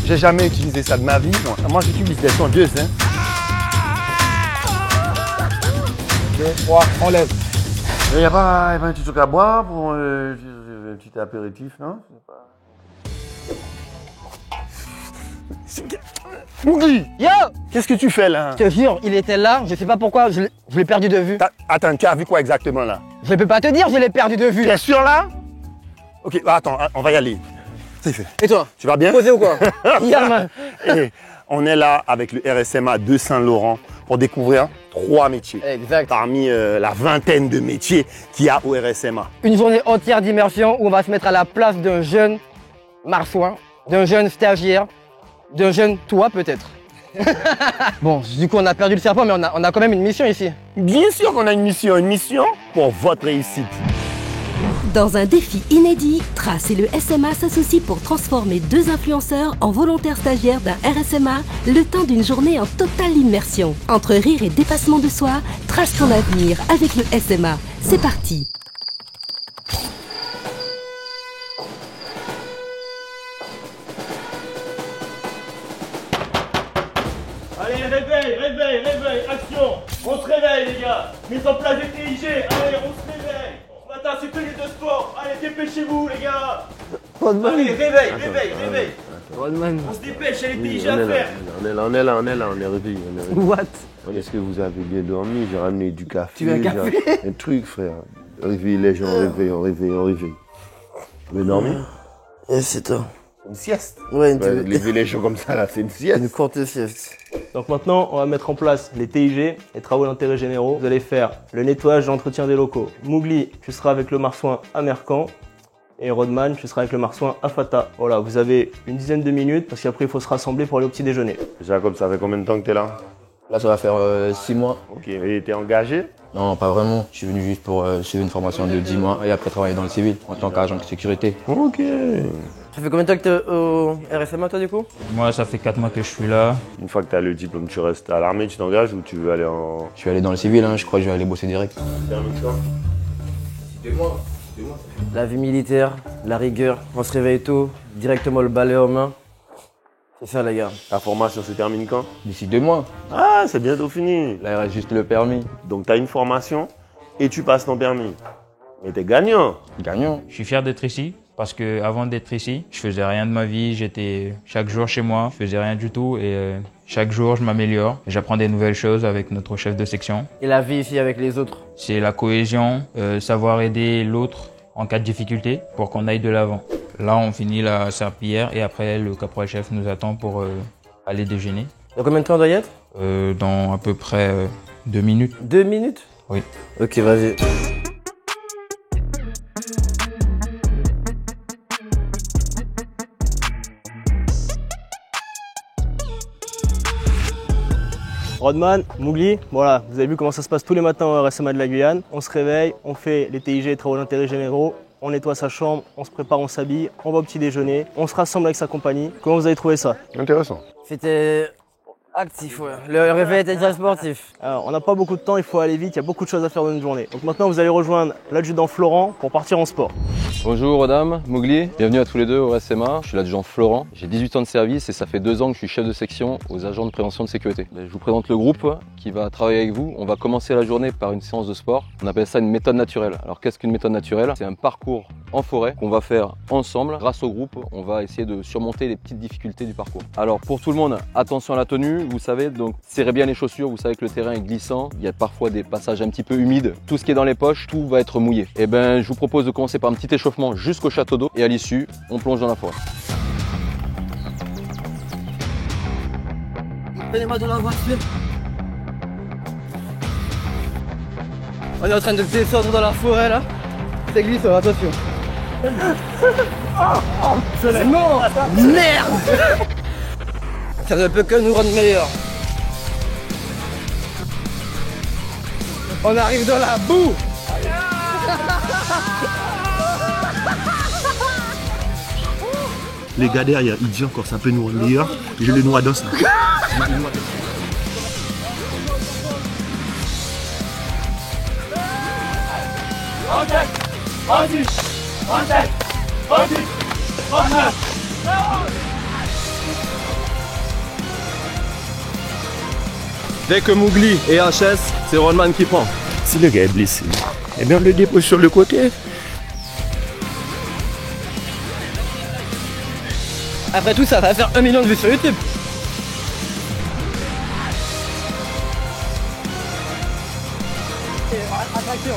J'ai jamais utilisé ça de ma vie. Moi, j'utilise des tondeuses. Hein. 2, 3, on lève. Il n'y a pas un petit truc à boire pour un petit apéritif, non? Mougli! Yo! Qu'est-ce que tu fais là? Je te jure, il était là, je sais pas pourquoi, je l'ai perdu de vue. Attends, tu as vu quoi exactement là? Je peux pas te dire, je l'ai perdu de vue. Tu es sûr là? Ok, attends, on va y aller. C'est fait. Et toi? Tu vas bien? Posé ou quoi? Yeah, man. Et on est là avec le RSMA de Saint-Laurent pour découvrir 3 métiers. Exact. Parmi la vingtaine de métiers qu'il y a au RSMA. Une journée entière d'immersion où on va se mettre à la place d'un jeune marsouin, d'un jeune stagiaire, d'un jeune toi peut-être. Bon, du coup on a perdu le serpent, mais on a quand même une mission ici. Bien sûr qu'on a une mission pour votre réussite. Dans un défi inédit, Trace et le SMA s'associent pour transformer 2 influenceurs en volontaires stagiaires d'un RSMA le temps d'une journée en totale immersion. Entre rire et dépassement de soi, trace ton avenir avec le SMA. C'est parti! Allez, réveil, action! On se réveille les gars! Mise en place des TIG, allez, on se réveille! Ce matin c'est tenue de sport, allez dépêchez-vous les gars! Allez, réveil! Rodman. On se dépêche, il y a les TIG à faire! On est réveillé. What? Est-ce que vous avez bien dormi? J'ai ramené du café. Tu veux un café? Un truc, frère. Réveille les gens, réveille. Vous avez dormi? C'est toi. Une sieste. Ouais, Lever les gens comme ça, là, c'est une sieste. une courte sieste. Donc maintenant, on va mettre en place les TIG, les travaux d'intérêt généraux. Vous allez faire le nettoyage et l'entretien des locaux. Mougli, tu seras avec le marsouin à Mercan. Et Rodman, tu seras avec le marsouin à Fata. Voilà, vous avez une dizaine de minutes parce qu'après il faut se rassembler pour aller au petit déjeuner. Jacob, ça fait combien de temps que t'es là? Là, ça va faire 6 mois. Ok, et t'es engagé? Non, pas vraiment. Je suis venu juste pour suivre une formation de 10 mois et après travailler dans le civil en tant qu'agent de sécurité. Ok. Ça fait combien de temps que t'es au RSMA, toi, du coup? Moi, ça fait 4 mois que je suis là. Une fois que t'as le diplôme, tu restes à l'armée, tu t'engages ou tu veux aller en... Je suis allé dans le civil, hein. Je crois que je vais aller bosser direct. La vie militaire, la rigueur, on se réveille tôt, directement le balai en main. C'est ça, les gars. Ta formation se termine quand? D'ici 2 mois. Ah, c'est bientôt fini. Là, il reste juste le permis. Donc t'as une formation et tu passes ton permis. Mais t'es gagnant. Gagnant. Je suis fier d'être ici parce que avant d'être ici, je faisais rien de ma vie. J'étais chaque jour chez moi, je faisais rien du tout et chaque jour je m'améliore. J'apprends des nouvelles choses avec notre chef de section. Et la vie ici avec les autres? C'est la cohésion, savoir aider l'autre en cas de difficulté pour qu'on aille de l'avant. Là, on finit la serpillière et après le caporal-chef nous attend pour aller déjeuner. Dans combien de temps on doit y être? Dans à peu près 2 minutes. 2 minutes? Oui. Ok, vas-y. Rodman, Mougli, voilà, vous avez vu comment ça se passe tous les matins au RSMA de la Guyane. On se réveille, on fait les TIG, les travaux d'intérêt généraux, on nettoie sa chambre, on se prépare, on s'habille, on va au petit déjeuner, on se rassemble avec sa compagnie. Comment vous avez trouvé ça? Intéressant. C'était actif, ouais. Le réveil était déjà sportif. Alors, on n'a pas beaucoup de temps, il faut aller vite, il y a beaucoup de choses à faire dans une journée. Donc maintenant, vous allez rejoindre l'adjudant Florent pour partir en sport. Bonjour Rodam, Mougli, bienvenue à tous les deux au SMA. Je suis l'adjudant Florent, j'ai 18 ans de service et ça fait 2 ans que je suis chef de section aux agents de prévention de sécurité. Je vous présente le groupe qui va travailler avec vous. On va commencer la journée par une séance de sport. On appelle ça une méthode naturelle. Alors qu'est-ce qu'une méthode naturelle? C'est un parcours en forêt qu'on va faire ensemble. Grâce au groupe, on va essayer de surmonter les petites difficultés du parcours. Alors pour tout le monde, attention à la tenue, vous savez, donc serrez bien les chaussures, vous savez que le terrain est glissant, il y a parfois des passages un petit peu humides. Tout ce qui est dans les poches, tout va être mouillé. Et ben je vous propose de commencer par un petit échauffement jusqu'au château d'eau et à l'issue, on plonge dans la forêt. Prenez-moi dans la voiture. On est en train de descendre dans la forêt là. C'est glissant, attention. C'est mort. Merde. Ça ne peut que nous rendre meilleurs. On arrive dans la boue. Les gars derrière, ils disent encore ça peut nous rendre meilleurs. Je les noie dans ça. En tête, Dès que Mougli est HS, c'est Rodman qui prend. Si le gars est blessé, eh bien on le dépose sur le côté. Après tout ça va faire 1 million de vues sur YouTube. Attraction.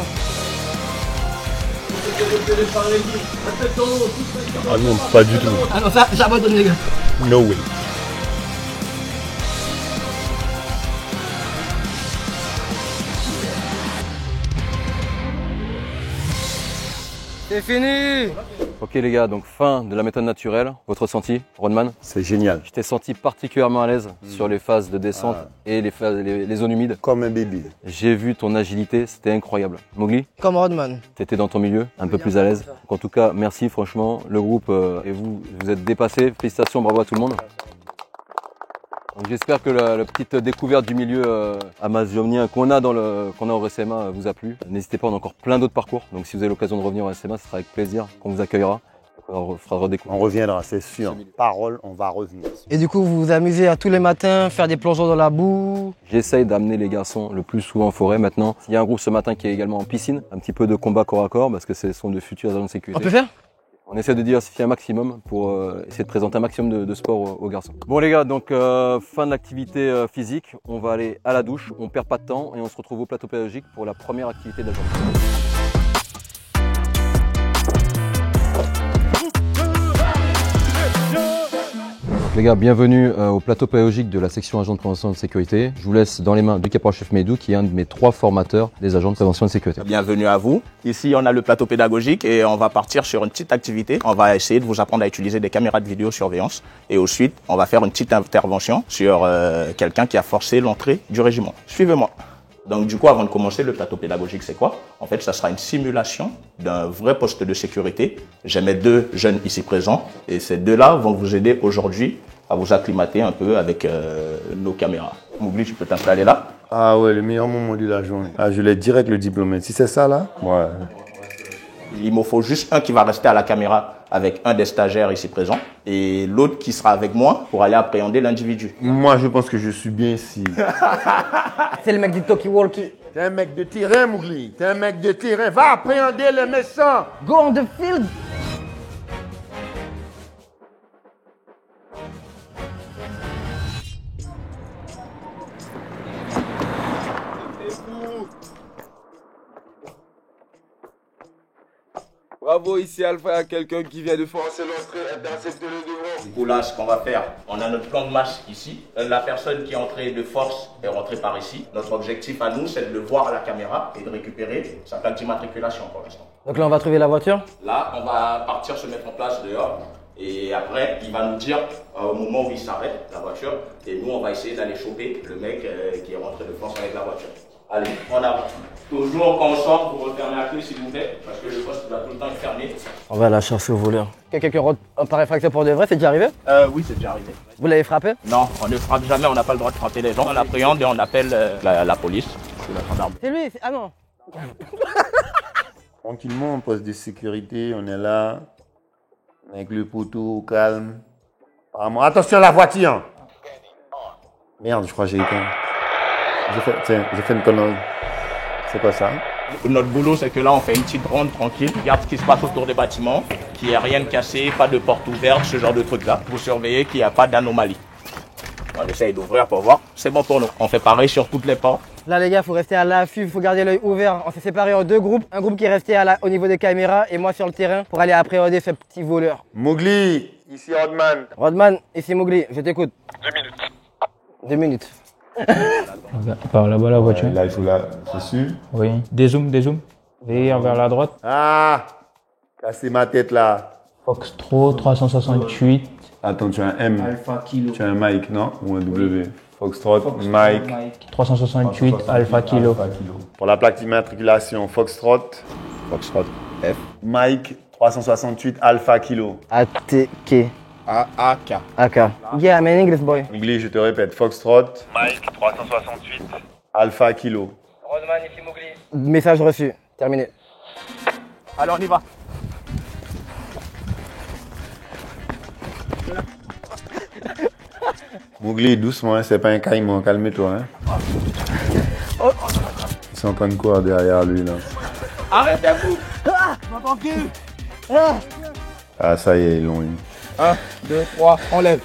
Ah non, pas du tout. Ah non, ça j'abandonne les gars. No way. C'est fini. Ok les gars, donc fin de la méthode naturelle. Votre ressenti, Rodman? C'est génial. Je t'ai senti particulièrement à l'aise sur les phases de descente et les zones humides. Comme un bébé. J'ai vu ton agilité, c'était incroyable. Mowgli, Comme Rodman. t'étais dans ton milieu, un peu plus à l'aise. Donc en tout cas, merci franchement. Le groupe et vous êtes dépassés. Félicitations, bravo à tout le monde. Donc j'espère que la petite découverte du milieu amazonien qu'on a au RSMA vous a plu. N'hésitez pas, on a encore plein d'autres parcours. Donc si vous avez l'occasion de revenir au RSMA, ce sera avec plaisir qu'on vous accueillera. On fera redécouvrir. On reviendra, c'est sûr. Parole, on va revenir. Et du coup, vous vous amusez à tous les matins, faire des plongeons dans la boue. J'essaye d'amener les garçons le plus souvent en forêt maintenant. Il y a un groupe ce matin qui est également en piscine, un petit peu de combat corps à corps parce que ce sont de futurs agents de sécurité. On peut faire? On essaie de diversifier un maximum pour essayer de présenter un maximum de sport aux garçons. Bon les gars, donc fin de l'activité physique, on va aller à la douche, on perd pas de temps et on se retrouve au plateau pédagogique pour la première activité de la journée. Les gars, bienvenue au plateau pédagogique de la section agent de prévention de sécurité. Je vous laisse dans les mains du caporal-chef Meidou, qui est un de mes 3 formateurs des agents de prévention de sécurité. Bienvenue à vous. Ici, on a le plateau pédagogique et on va partir sur une petite activité. On va essayer de vous apprendre à utiliser des caméras de vidéosurveillance et ensuite, on va faire une petite intervention sur quelqu'un qui a forcé l'entrée du régiment. Suivez-moi. Donc du coup, avant de commencer, le plateau pédagogique, c'est quoi? En fait, ça sera une simulation d'un vrai poste de sécurité. J'ai mes 2 jeunes ici présents et ces 2-là vont vous aider aujourd'hui à vous acclimater un peu avec nos caméras. Mougli, tu peux t'installer là. Ah ouais, le meilleur moment de la journée. Ah, je l'ai direct le diplômé. Si c'est ça là? Ouais. Il me faut juste un qui va rester à la caméra avec un des stagiaires ici présents et l'autre qui sera avec moi pour aller appréhender l'individu. Moi, je pense que je suis bien ici. C'est le mec du talkie-walkie. T'es un mec de terrain, Mougli. T'es un mec de terrain. Va appréhender les méchants. Go on the field. Bravo, ici Alpha, il y a quelqu'un qui vient de forcer l'entrée et d'intercepter le devant. Du coup là, ce qu'on va faire, on a notre plan de match ici. La personne qui est entrée de force est rentrée par ici. Notre objectif à nous, c'est de le voir à la caméra et de récupérer sa plaque d'immatriculation pour l'instant. Donc là, on va trouver la voiture. Là, on va partir se mettre en place dehors. Et après, il va nous dire au moment où il s'arrête, la voiture. Et nous, on va essayer d'aller choper le mec qui est rentré de force avec la voiture. Allez, en avant. Toujours quand on sort, vous refermez la clé s'il vous plaît, parce que le poste va tout le temps être fermé. On va la chercher au voleur. Quelqu'un qui rentre par effraction pour de vrai, c'est déjà arrivé? Oui, c'est déjà arrivé. Vous l'avez frappé? Non, on ne frappe jamais, on n'a pas le droit de frapper les gens. On appréhende et on appelle la police. C'est lui, ah non. Tranquillement, on poste de sécurité, on est là. Avec le poteau au calme. Apparemment, attention à la voiture! Merde, je crois que j'ai éteint. J'ai fait une connerie. C'est quoi ça? Notre boulot, c'est que là, on fait une petite ronde tranquille. Regarde ce qui se passe autour des bâtiments. Qu'il n'y ait rien de cassé, pas de porte ouverte, ce genre de trucs-là. Pour surveiller qu'il n'y a pas d'anomalie. On essaye d'ouvrir pour voir. C'est bon pour nous. On fait pareil sur toutes les portes. Là, les gars, faut rester à l'affût, faut garder l'œil ouvert. On s'est séparés en 2 groupes. Un groupe qui est resté au niveau des caméras et moi sur le terrain pour aller appréhender ce petit voleur. Mougli, ici Rodman. Rodman, ici Mougli, je t'écoute. 2 minutes. 2 minutes. Par là-bas, la voiture. Là, il faut là, c'est sûr. Oui. Dézoom. Vers la droite. Ah! Cassez ma tête là. Foxtrot 368. Attends, tu as un M. Alpha Kilo. Tu as un Mike, non? Ou un W? Foxtrot, Mike. 368 Alpha Kilo. Pour la plaque d'immatriculation, Foxtrot. F. Mike 368 Alpha Kilo. ATK. AK. AK. Yeah, I'm an English boy. Mougli, je te répète, Foxtrot. Mike 368. Alpha Kilo. Rodman, ici Mougli. Message reçu. Terminé. Alors on y va. Mowgli, doucement, hein, c'est pas un caïman, calme-toi. Hein. Oh. Ils sont en train de courir derrière lui là. Arrêtez-vous. Ah, m'entends plus. Ah. Ah, ça y est, ils l'ont eu. 1, 2, 3, on lève.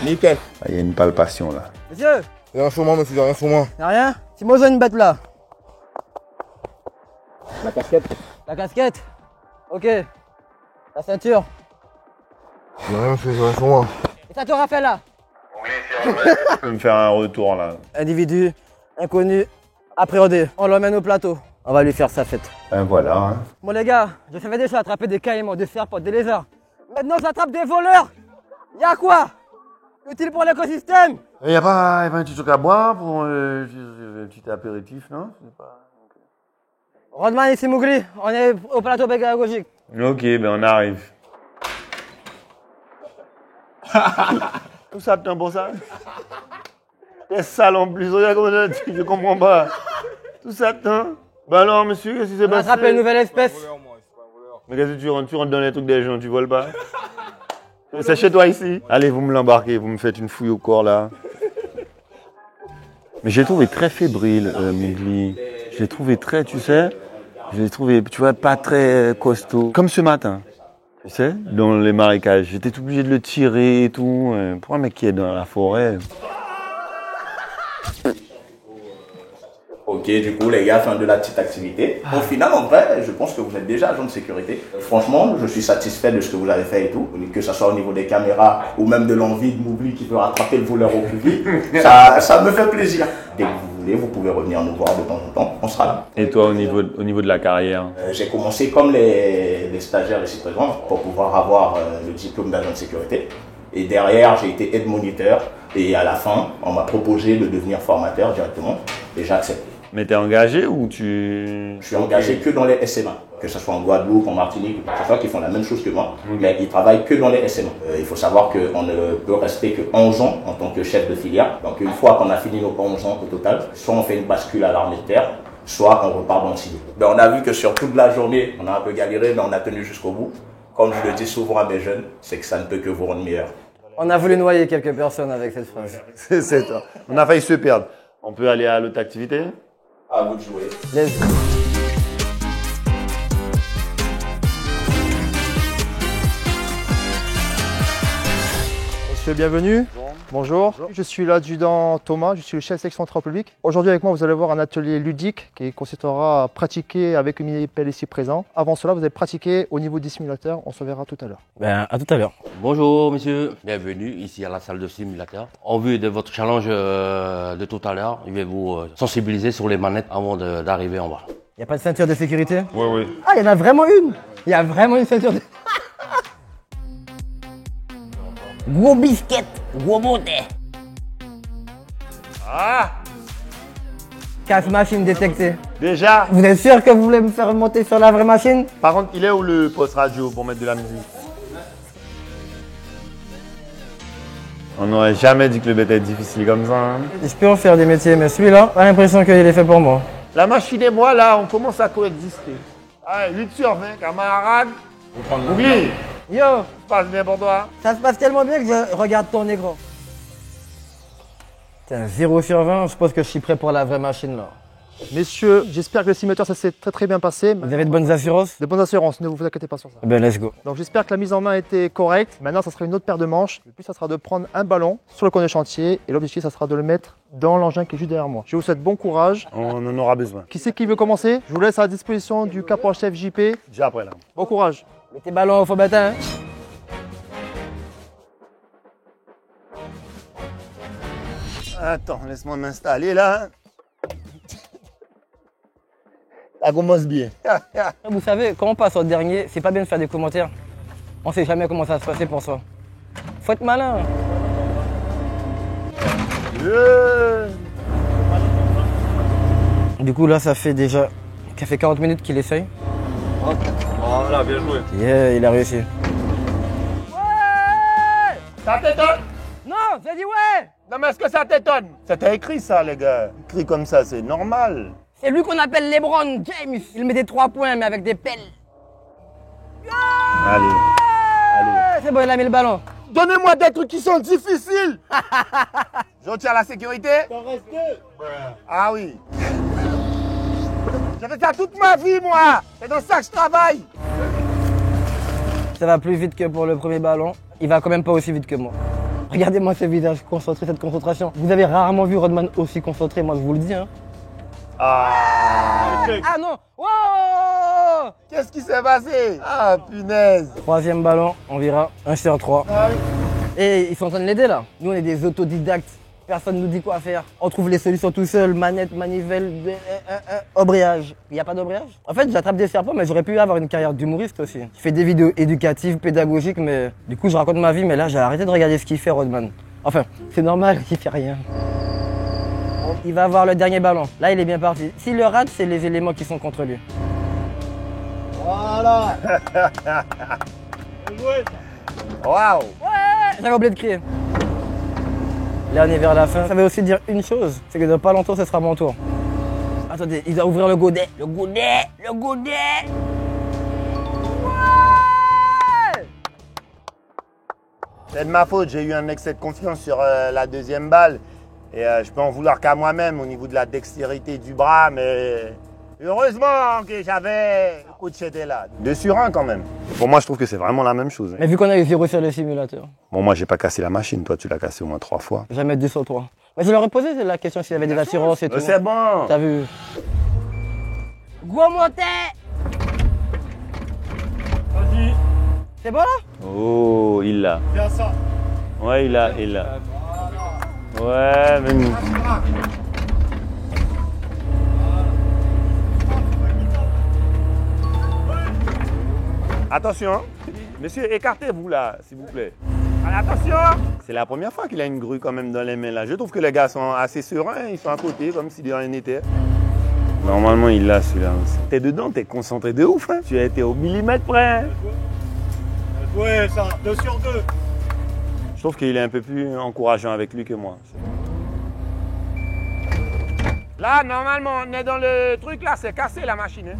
Nickel. Ah, il y a une palpation là. Monsieur, Rien sur moi, monsieur, rien sur moi. y'a rien? Timozo, une bête là. La casquette. La casquette. Ok. La ceinture. Rien, monsieur, rien sur moi. Et ça te rappelle là? Tu peux me faire un retour là. Individu, inconnu, appréhendé. On l'emmène au plateau. On va lui faire sa fête. Ben voilà. Hein. Bon les gars, je savais déjà attraper des caïmans, des serpents, des lézards. Maintenant j'attrape des voleurs. Y'a quoi? Utile pour l'écosystème. Il y a pas un petit truc à boire pour un petit apéritif, non? Rodman, ici Mowgli. On est au plateau pédagogique. Ok, ben on arrive. Tout ça, t'es un bon ça? T'es sale en plus, regarde comment t'as dit, je comprends pas. Tout ça, t'es. Bah alors, monsieur, qu'est-ce qui s'est On a passé? attrapé une nouvelle espèce. Mais qu'est-ce que tu rentres dans les trucs des gens, tu voles pas? C'est chez toi ici? Allez, vous me l'embarquez, vous me faites une fouille au corps là. Mais j'ai trouvé très fébrile, Mowgli. Je l'ai trouvé très, tu sais, je l'ai trouvé, tu vois, pas très costaud. Comme ce matin, tu sais, dans les marécages. J'étais obligé de le tirer et tout. Pour un mec qui est dans la forêt. Ok, du coup, les gars, fin de la petite activité. Au final, en vrai, je pense que vous êtes déjà agent de sécurité. Franchement, je suis satisfait de ce que vous avez fait et tout. Que ce soit au niveau des caméras ou même de l'envie de Mowgli qui veut rattraper le voleur au plus vite. Ça me fait plaisir. Dès que vous voulez, vous pouvez revenir nous voir de temps en temps. On sera là. Et toi, au niveau de la carrière? J'ai commencé comme les stagiaires ici présents pour pouvoir avoir le diplôme d'agent de sécurité. Et derrière, j'ai été aide moniteur. Et à la fin, on m'a proposé de devenir formateur directement. Et j'ai accepté. Mais t'es engagé ou tu... Je suis engagé que dans les SMA, que ce soit en Guadeloupe, en Martinique, que ce soit qui font la même chose que moi, mais ils travaillent que dans les SMA. Il faut savoir qu'on ne peut rester que 11 ans en tant que chef de filière. Donc une fois qu'on a fini nos 11 ans au total, soit on fait une bascule à l'armée de terre, soit on repart dans le civil. Ben, on a vu que sur toute la journée, on a un peu galéré, mais on a tenu jusqu'au bout. Comme je le dis souvent à mes jeunes, c'est que ça ne peut que vous rendre meilleur. On a voulu noyer quelques personnes avec cette phrase. C'est ça. On a failli se perdre. On peut aller à l'autre activité? À vous de jouer. Let's go. Monsieur, bienvenue. Bonjour. Je suis l'adjudant Thomas, je suis le chef de section travaux publics. Aujourd'hui avec moi, vous allez voir un atelier ludique qui consistera à pratiquer avec une mini-pelle ici présent. Avant cela, vous allez pratiquer au niveau des simulateurs. On se verra tout à l'heure. Ben, à tout à l'heure. Bonjour monsieur, bienvenue ici à la salle de simulateur. En vue de votre challenge de tout à l'heure, je vais vous sensibiliser sur les manettes avant d'arriver en bas. Il n'y a pas de ceinture de sécurité? Oui. Ah, il y en a vraiment une. Il y a vraiment une ceinture de... Gros biscuit, gros monté. Ah! Casse machine détectée. Déjà? Vous êtes sûr que vous voulez me faire monter sur la vraie machine? Par contre, il est où le poste radio pour mettre de la musique? On n'aurait jamais dit que le bête est difficile comme ça. Hein. Je peux en faire des métiers, mais celui-là, j'ai l'impression qu'il est fait pour moi. La machine et moi, là, on commence à coexister. Allez, 8 sur 20, camarade. Oublie. Yo, Ça se passe bien pour toi? ça se passe tellement bien que je regarde ton écran. Tiens, 0 sur 20, je pense que je suis prêt pour la vraie machine là. Messieurs, j'espère que le simulateur ça s'est très bien passé. Vous avez de bonnes assurances? De bonnes assurances, ne vous inquiétez pas sur ça. Eh ben, let's go. Donc j'espère que la mise en main était correcte. Maintenant, ça sera une autre paire de manches. Le but, ça sera de prendre un ballon sur le coin de chantier et l'objectif, ça sera de le mettre dans l'engin qui est juste derrière moi. Je vous souhaite bon courage. On en aura besoin. Qui c'est qui veut commencer? Je vous laisse à la disposition du caporal-chef JP. Déjà après là. Bon courage. Mets tes ballons au faux bâtin. Hein. Attends, laisse-moi m'installer là. Ça commence bien. Vous savez, quand on passe au dernier, c'est pas bien de faire des commentaires. On sait jamais comment ça va se passer pour soi. Faut être malin. Du coup là, ça fait 40 minutes qu'il essaye. Voilà, bien joué. Yeah, il a réussi. Ouais! Ça t'étonne? Non, j'ai dit ouais! Non mais est-ce que ça t'étonne? Ça t'a écrit ça les gars. Écrit comme ça, c'est normal. C'est lui qu'on appelle LeBron James. Il met des 3 points mais avec des pelles. Allez. C'est bon, il a mis le ballon. Donnez-moi des trucs qui sont difficiles. Je retiens la sécurité. T'en restes deux. Ah oui. J'ai fait ça toute ma vie, moi. C'est dans ça que je travaille. Ça va plus vite que pour le premier ballon. Il va quand même pas aussi vite que moi. Regardez-moi ce visage concentré, cette concentration. Vous avez rarement vu Rodman aussi concentré, moi je vous le dis. Hein. Ah Non. Wow. Qu'est-ce qui s'est passé? Ah, punaise. Troisième ballon, on verra. 1 sur 3. Et ils sont en train de l'aider là. Nous on est des autodidactes. Personne nous dit quoi faire. On trouve les solutions tout seul. Manette, manivelle, embrayage. Il n'y a pas d'embrayage? En fait, j'attrape des serpents, mais j'aurais pu avoir une carrière d'humoriste aussi. Je fais des vidéos éducatives, pédagogiques, mais du coup, je raconte ma vie. Mais là, j'ai arrêté de regarder ce qu'il fait, Rodman. Enfin, c'est normal, il fait rien. Il va avoir le dernier ballon. Là, il est bien parti. S'il le rate, c'est les éléments qui sont contre lui. Voilà. Waouh. Ouais, j'avais oublié de crier. Là, on est vers la fin. Ça veut aussi dire une chose, c'est que dans pas longtemps, ce sera mon tour. Attendez, il doit ouvrir le godet. Le godet. Ouais. C'est de ma faute, j'ai eu un excès de confiance sur la deuxième balle. Et je peux en vouloir qu'à moi-même au niveau de la dextérité du bras, mais heureusement que j'avais le coach était là. 2 sur 1 quand même. Pour moi, je trouve que c'est vraiment la même chose. Mais vu qu'on a eu 0 sur le simulateur. Bon, moi, j'ai pas cassé la machine. Toi, tu l'as cassé au moins 3 fois. Jamais 2 sur 3. Mais je leur ai posé la question s'il y avait des assurances et tout. C'est bon. T'as vu? Gros monté. Vas-y. C'est bon là? Oh, il l'a. Bien ça. Ouais, il l'a. Ouais, mais... Attention, monsieur, écartez-vous là, s'il vous plaît. Allez, attention. C'est la première fois qu'il a une grue quand même dans les mains là. Je trouve que les gars sont assez sereins, ils sont à côté comme si de rien n'était. Normalement, il l'a celui-là aussi. T'es dedans, t'es concentré de ouf. Hein. Tu as été au millimètre près. Ouais, ça, 2 sur 2. Je trouve qu'il est un peu plus encourageant avec lui que moi. Là, normalement, on est dans le truc là, c'est cassé la machine. Hein.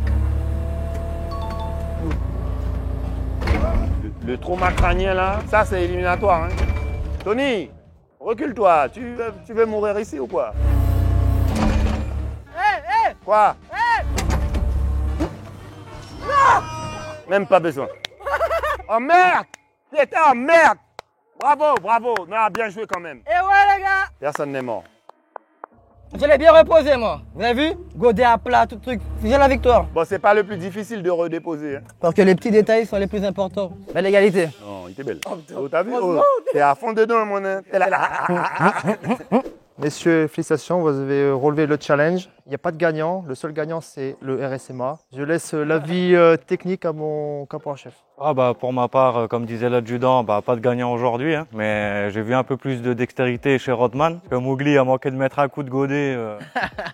Le trauma crânien là, ça c'est éliminatoire. Hein. Tony, recule-toi, tu veux mourir ici ou quoi? Hé. Quoi? Non. Même pas besoin. Oh merde! T'étais en merde! Bravo! Non, bien joué quand même. Et ouais les gars! Personne n'est mort. Je l'ai bien reposé moi. Vous avez vu? Godet à plat, tout truc. J'ai la victoire. Bon, c'est pas le plus difficile de redéposer. Hein. Parce que les petits détails sont les plus importants. Belle égalité. Non, il était belle. Oh, t'as vu? Oh, t'es à fond dedans, mon nain. T'es là. Messieurs, félicitations, vous avez relevé le challenge. Il n'y a pas de gagnant. Le seul gagnant, c'est le RSMA. Je laisse l'avis technique à mon caporal-chef. Pour ma part, comme disait l'adjudant, pas de gagnant aujourd'hui. Hein. Mais j'ai vu un peu plus de dextérité chez Rodman. Comme Mowgli a manqué de mettre un coup de godet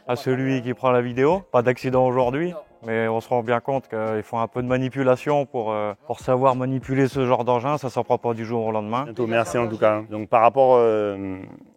à celui qui prend la vidéo. Pas d'accident aujourd'hui. Mais on se rend bien compte qu'il faut un peu de manipulation pour savoir manipuler ce genre d'engin. Ça ne s'en prend pas du jour au lendemain. Bientôt, merci en tout cas. Donc par rapport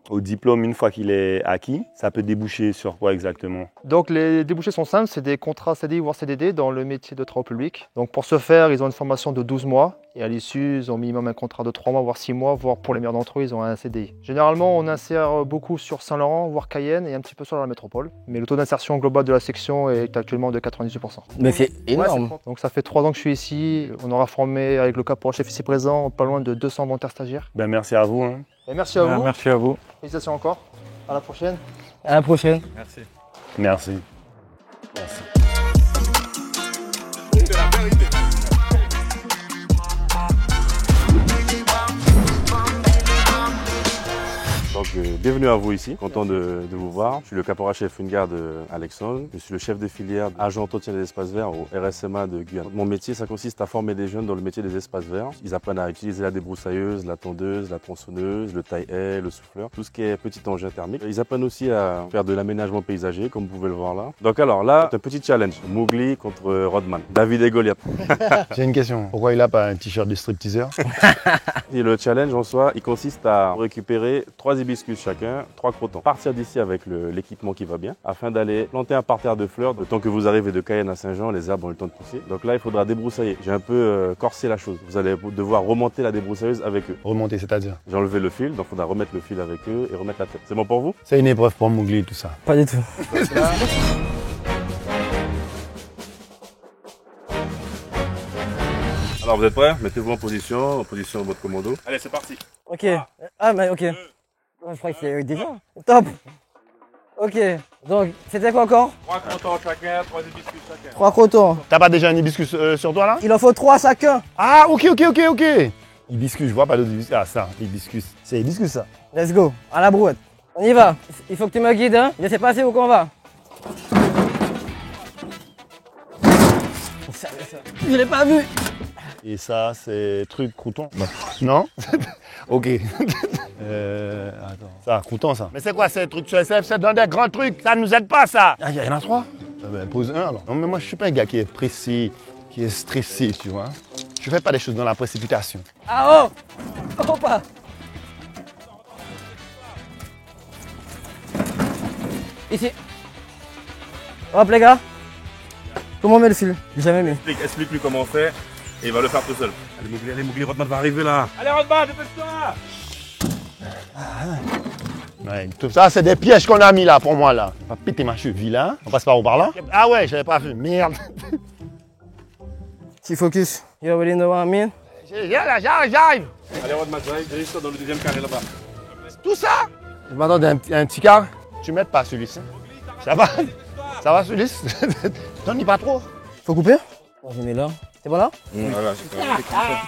au diplôme, une fois qu'il est acquis, ça peut déboucher sur quoi exactement? Donc les débouchés sont simples, c'est des contrats CDI voire CDD dans le métier de travaux publics. Donc pour ce faire, ils ont une formation de 12 mois et à l'issue, ils ont minimum un contrat de 3 mois voire 6 mois, voire pour les meilleurs d'entre eux, ils ont un CDI. Généralement, on insère beaucoup sur Saint-Laurent, voire Cayenne et un petit peu sur la métropole. Mais le taux d'insertion global de la section est actuellement de 98%. Mais c'est énorme. Ouais, donc ça fait 3 ans que je suis ici. On aura formé avec le caporal-chef ici présent pas loin de 200 volontaires stagiaires. Ben merci à vous. Hein. Et merci à vous. Merci à vous. Félicitations encore. À la prochaine. À la prochaine. Merci. Merci. C'est la vérité. Donc, bienvenue à vous ici, content de vous voir. Je suis le caporal-chef Ungarde Alexandre. Je suis le chef de filière agent entretien des espaces verts au RSMA de Guyane. Mon métier, ça consiste à former des jeunes dans le métier des espaces verts. Ils apprennent à utiliser la débroussailleuse, la tondeuse, la tronçonneuse, le taille-haie, le souffleur, tout ce qui est petit engin thermique. Ils apprennent aussi à faire de l'aménagement paysager, comme vous pouvez le voir là. Donc alors là, c'est un petit challenge. Mowgli contre Rodman. David et Goliath. J'ai une question. Pourquoi il a pas un t-shirt de stripteaseur? Et le challenge en soi, il consiste à récupérer 3 hibiscus chaque chacun, 3 crotons. Partir d'ici avec l'équipement qui va bien, afin d'aller planter un parterre de fleurs. Le temps que vous arrivez de Cayenne à Saint-Jean, les herbes ont eu le temps de pousser. Donc là, il faudra débroussailler. J'ai un peu corsé la chose. Vous allez devoir remonter la débroussailleuse avec eux. Remonter, c'est-à-dire? J'ai enlevé le fil, donc il faudra remettre le fil avec eux et remettre la tête. C'est bon pour vous? C'est une épreuve pour Mowgli, tout ça. Pas du tout. Alors vous êtes prêts? Mettez-vous en position votre commando. Allez, c'est parti. Ok. Ah, mais ok. Je crois que c'est déjà. Top. Ok. Donc, c'était quoi encore? 3 crotons chacun, 3 hibiscus chacun. 3 crotons. T'as pas déjà un hibiscus sur toi là? Il en faut 3 chacun. Ah, ok. Hibiscus, je vois pas d'autres hibiscus. Ah, ça, hibiscus. C'est hibiscus ça. Let's go. À la brouette. On y va. Il faut que tu me guides, hein. Je sais pas où qu'on va. Je l'ai pas vu. Et ça, c'est truc crouton. Non? Ok. Attends. Ça, crouton, ça. Mais c'est quoi ces trucs? C'est dans des grands trucs. Ça ne nous aide pas, ça. Ah, il y en a 3? Ben, pose un alors. Non, mais moi, je suis pas un gars qui est précis, qui est stressé, tu vois. Je fais pas des choses dans la précipitation. Ah oh! Oh pas! Ici. Hop les gars. Comment on met le fil? J'ai jamais mis. Explique-lui comment on fait et il va le faire tout seul. Allez Mowgli, Rodman va arriver là. Allez Rodman, dépêche-toi! Ouais, tout ça, c'est des pièges qu'on a mis là pour moi là. On va péter ma cheville là. On passe par où, par là? Ah ouais, j'avais pas vu. Merde. Si focus. You already know what I mean? J'arrive. Allez Rodman, dirige-toi dans le deuxième carré là-bas. Tout ça? Je m'attends d'un petit quart. Tu m'aides pas celui-ci. Ça va? Ça va celui-ci? T'en dis pas trop. Faut couper? Je mets là. C'est bon là? Voilà,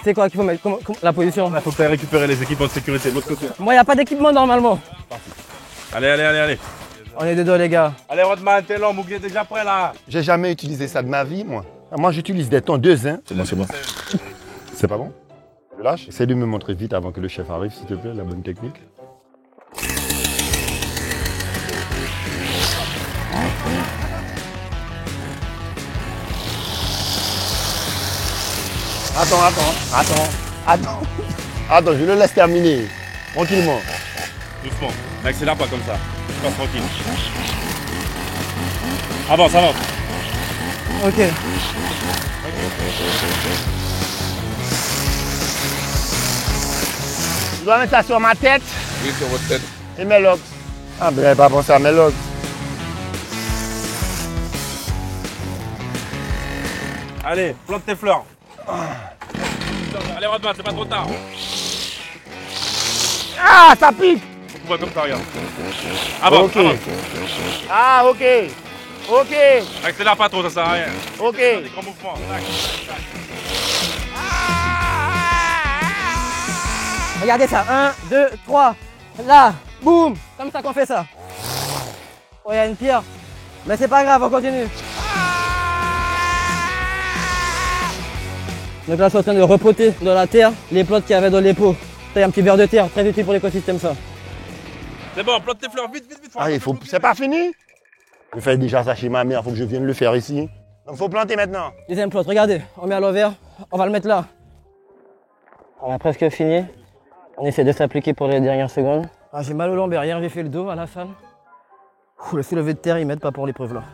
c'est quoi qu'il faut mettre? La position? Il faut que tu ailles récupérer les équipements de sécurité de l'autre côté. Moi, il n'y a pas d'équipement normalement. Allez. On est dedans les gars. Allez Rodman, t'es long, Mowgli est déjà prêt là. J'ai jamais utilisé ça de ma vie, moi. Moi, j'utilise des tondeuses, hein. C'est bon. C'est pas bon? Je lâche. Essaye de me montrer vite avant que le chef arrive, s'il te plaît, la bonne technique. Attends, je le laisse terminer. Tranquillement. Doucement. N'accélère pas comme ça. Je passe tranquille. Avance. Ok. Je dois mettre ça sur ma tête. Oui, sur votre tête. Et mes logs. Ah, ben, j'avais pas pensé à mes logs. Allez, plante tes fleurs. Allez Rodman, c'est pas trop tard. Ah, ça pique. On voit comme ça, regarde. Avance. Ah, ok. Accélère pas trop, ça sert à rien. Ok. Des grands mouvements. Regardez ça. 1, 2, 3. Là. Boum. Comme ça qu'on fait ça. Oh, il y a une pierre. Mais c'est pas grave, on continue. Donc là, je suis en train de repoter dans la terre les plantes qu'il y avait dans les pots. C'est un petit ver de terre, très utile pour l'écosystème ça. C'est bon, plante tes fleurs, vite. Ah, c'est pas fini? Je fais déjà ça chez ma mère, faut que je vienne le faire ici. Donc faut planter maintenant. Deuxième plante, regardez, on met à l'envers, on va le mettre là. On a presque fini. On essaie de s'appliquer pour les dernières secondes. Ah, j'ai mal au lombaire, hier j'ai fait le dos à la salle. Le soulevé de terre, ils m'aident pas pour l'épreuve là.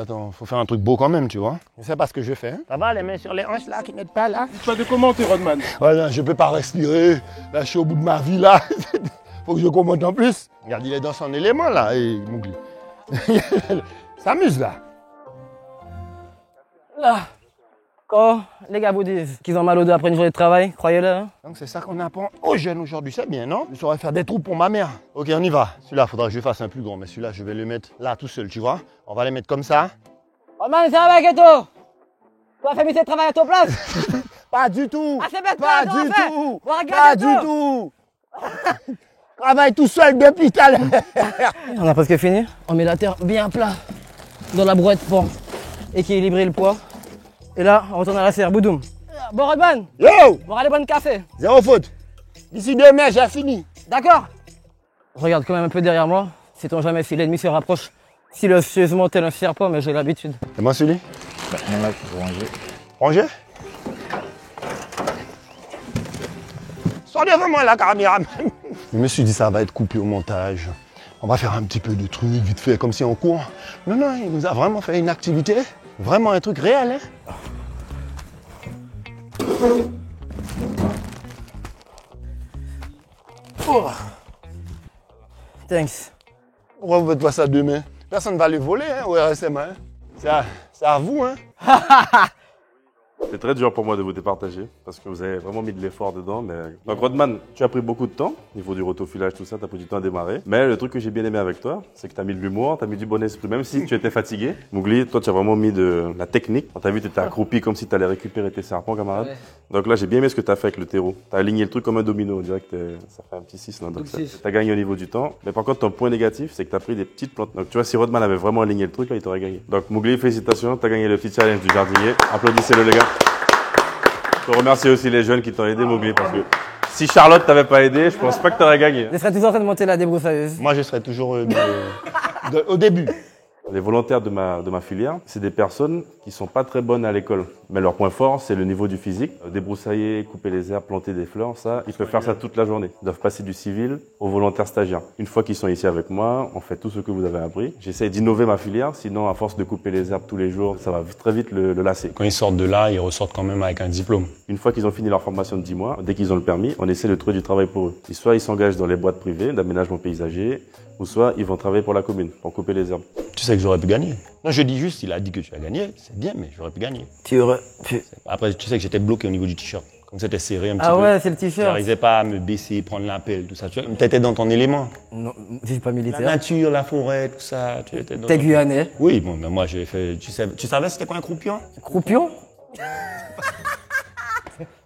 Attends, faut faire un truc beau quand même, tu vois. Je sais pas ce que je fais. Hein. Ça va, les mains sur les hanches là, qui n'aident pas là. Pas de commenter, Rodman. Voilà, je peux pas respirer. Là, je suis au bout de ma vie là. Faut que je commente en plus. Regarde, il est dans son élément là, et Mowgli. S'amuse là. Là. Quand les gars vous disent qu'ils ont mal au dos après une journée de travail, croyez-le. Hein. Donc c'est ça qu'on apprend aux jeunes aujourd'hui, c'est bien, non? Je saurais faire des trous pour ma mère. Ok, on y va. Celui-là, faudra que je fasse un plus grand, mais celui-là, je vais le mettre là tout seul, tu vois? On va les mettre comme ça. Oh man, ça va, Keto? Tu as fait mieux de travail à ton place? Pas du tout. Ah, c'est bête, pas du tout. Bon, pas du tout. Travaille tout seul depuis tout à l'heure. On a presque fini. On met la terre bien plat dans la brouette pour équilibrer le poids. Et là, on retourne à la serre, boudoum. Bon, Rodman. Yo. Bon, allez, bonne café. Zéro faute. D'ici demain, j'ai fini. D'accord. Je regarde quand même un peu derrière moi. Sait-on jamais si l'ennemi se rapproche silencieusement tel un serpent, mais j'ai l'habitude. C'est moi celui? Non, là, il faut ranger. Ranger? Sors devant moi, la caméra. Je me suis dit, ça va être coupé au montage. On va faire un petit peu de trucs vite fait, comme si on court. Non, non, il nous a vraiment fait une activité. Vraiment un truc réel, hein. Oh. Thanks. Pourquoi vous faites pas ça demain? Personne ne va le voler, hein, au RSMA. Hein. C'est à vous, hein. C'est très dur pour moi de vous départager parce que vous avez vraiment mis de l'effort dedans. Mais... Donc Rodman, tu as pris beaucoup de temps au niveau du rotofilage, tout ça, tu as pris du temps à démarrer. Mais le truc que j'ai bien aimé avec toi, c'est que tu as mis de l'humour, tu as mis du bon esprit, même si tu étais fatigué. Mougli, toi tu as vraiment mis de la technique. On t'a vu, tu étais accroupi comme si tu allais récupérer tes serpents, camarade. Ouais. Donc là, j'ai bien aimé ce que tu as fait avec le terreau. Tu as aligné le truc comme un domino, on dirait que ça fait un petit 6 là. Donc tu as gagné au niveau du temps. Mais par contre, ton point négatif, c'est que tu as pris des petites plantes. Donc tu vois, si Rodman avait vraiment aligné le truc, là, il t'aurait gagné. Donc Mougli, félicitations, tu as gagné le petit challenge du jardinier. Applaudissez-le les gars. Je remercie aussi les jeunes qui t'ont aidé, Mougli, parce que si Charlotte t'avait pas aidé, je pense pas que t'aurais gagné. Je serais toujours en train de monter la débroussailleuse. Moi, je serais toujours au début. Les volontaires de ma filière, c'est des personnes qui sont pas très bonnes à l'école. Mais leur point fort, c'est le niveau du physique. Débroussailler, couper les herbes, planter des fleurs, ça, ils peuvent faire ça toute la journée. Ils doivent passer du civil aux volontaires stagiaires. Une fois qu'ils sont ici avec moi, on fait tout ce que vous avez appris. J'essaie d'innover ma filière, sinon à force de couper les herbes tous les jours, ça va très vite le lasser. Quand ils sortent de là, ils ressortent quand même avec un diplôme. Une fois qu'ils ont fini leur formation de 10 mois, dès qu'ils ont le permis, on essaie de trouver du travail pour eux. Soit ils s'engagent dans les boîtes privées d'aménagement paysager, ou soit ils vont travailler pour la commune, pour couper les herbes. Tu sais que j'aurais pu gagner. Non, je dis juste, il a dit que tu as gagné, c'est bien, mais j'aurais pu gagner. Tu aurais pu. Après, tu sais que j'étais bloqué au niveau du t-shirt. Comme c'était serré un petit peu. Ah ouais, c'est le t-shirt. J'arrivais pas à me baisser, prendre l'appel, tout ça. Tu étais dans ton élément. Non, je suis pas militaire. La nature, la forêt, tout ça. Tu étais dans T'es guyanais. Oui, bon, mais moi j'ai fait. Tu savais c'était quoi un croupion? Croupion?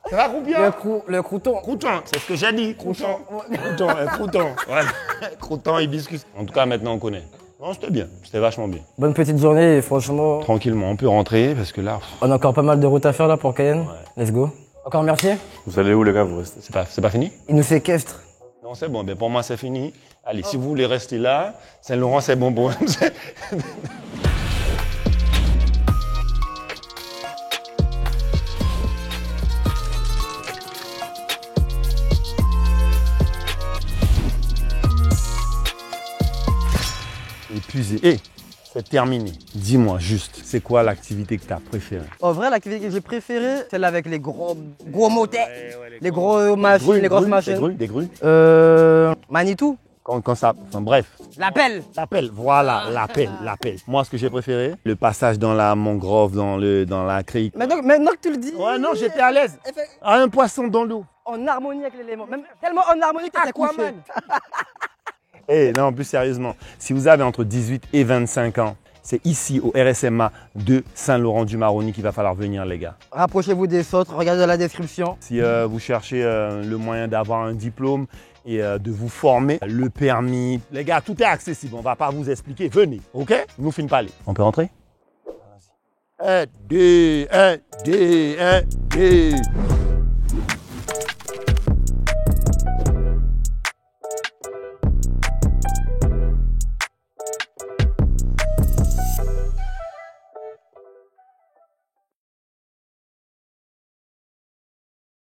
C'est pas croupion? Le crouton. Crouton, c'est ce que j'ai dit. Crouton. Crouton, un crouton. Voilà. Crouton, hibiscus. En tout cas, maintenant on connaît. Non, c'était bien, c'était vachement bien. Bonne petite journée et franchement... Tranquillement, on peut rentrer parce que là... On a encore pas mal de route à faire là pour Cayenne. Ouais. Let's go. Encore merci. Vous allez où les gars, vous restez? C'est pas fini? Il nous séquestre. Non, c'est bon, ben pour moi c'est fini. Allez, si vous voulez rester là, Saint-Laurent c'est bon pour vous. Épuisé. Et c'est terminé. Dis-moi juste, c'est quoi l'activité que tu as préférée? En vrai, l'activité que j'ai préférée, celle avec les gros moteurs, les gros machines, les grosses machines. Des grues? Manitou. Quand ça... Enfin bref. L'appel. L'appel, voilà, l'appel. Moi, ce que j'ai préféré, le passage dans la mangrove, dans la crique. Maintenant que tu le dis... Ouais, non, j'étais à l'aise. Un poisson dans l'eau. En harmonie avec l'élément. Même tellement en harmonie que t'es couché. Eh non, plus sérieusement, si vous avez entre 18 et 25 ans, c'est ici au RSMA de Saint-Laurent-du-Maroni qu'il va falloir venir, les gars. Rapprochez-vous des autres, regardez dans la description. Si vous cherchez le moyen d'avoir un diplôme et de vous former, le permis, les gars, tout est accessible. On ne va pas vous expliquer. Venez, ok? Nous finissons pas aller. On peut rentrer? 1, 2, 1, 2, 1, 2.